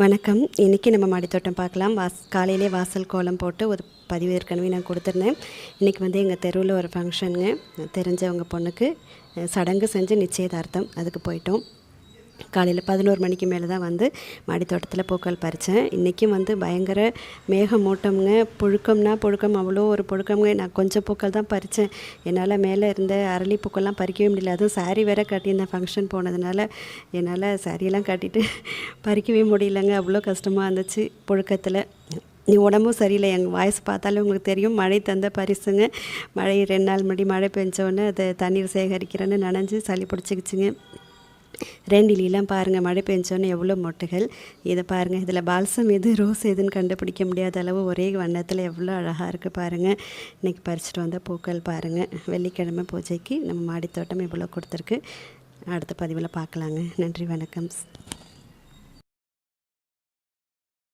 வணக்கம். இன்றைக்கி நம்ம மாடித்தோட்டம் பார்க்கலாம். காலையிலே வாசல் கோலம் போட்டு ஒரு பதிவு ஏற்கனவே நான் கொடுத்துருந்தேன். இன்றைக்கி வந்து எங்கள் தெருவில் ஒரு ஃபங்க்ஷனுங்க. தெரிஞ்சவங்க பொண்ணுக்கு சடங்கு செஞ்சு நிச்சயதார்த்தம். அதுக்கு போயிட்டோம். காலையில் 11 மணிக்கு மேலே தான் வந்து மாடித்தோட்டத்தில் பூக்கள் பறித்தேன். இன்றைக்கும் வந்து பயங்கர மேகமூட்டம்ங்க. புழுக்கம்னா புழுக்கம், அவ்வளோ ஒரு புழுக்கம்ங்க. நான் கொஞ்சம் பூக்கள் தான் பறித்தேன். என்னால் மேலே இருந்த அரளி பூக்கள்லாம் பறிக்கவே முடியல. அதுவும் சாரீ வேறு கட்டியிருந்தேன் ஃபங்க்ஷன் போனதுனால. என்னால் சாரியெல்லாம் கட்டிட்டு பறிக்கவே முடியலங்க. அவ்வளோ கஷ்டமாக இருந்துச்சு புழுக்கத்தில். நீ உடம்பும் சரியில்லை. எங்கள் வாய்ஸ் பார்த்தாலே உங்களுக்கு தெரியும். மழை தந்த பரிசுங்க. மழை 2 நாள் முன்னாடி மழை பெஞ்சோடனே அதை தண்ணீர் சேகரிக்கிறேன்னு நனைஞ்சு சளி பிடிச்சிக்கிச்சிங்க. ரெண்டிலாம் பாருங்கள், மழை பெஞ்சோன்னே எவ்வளோ மொட்டுகள். இதை பாருங்கள், இதில் பால்சம் எது ரோஸ் எதுன்னு கண்டுபிடிக்க முடியாத அளவு ஒரே வண்ணத்தில் எவ்வளோ அழகாக இருக்குது பாருங்கள். இன்றைக்கி பறிச்சுட்டு வந்த பூக்கள் பாருங்கள். வெள்ளிக்கிழமை பூஜைக்கு நம்ம மாடித்தோட்டம் இவ்வளோ கொடுத்துருக்கு. அடுத்த பதிவில் பார்க்கலாங்க. நன்றி, வணக்கம்.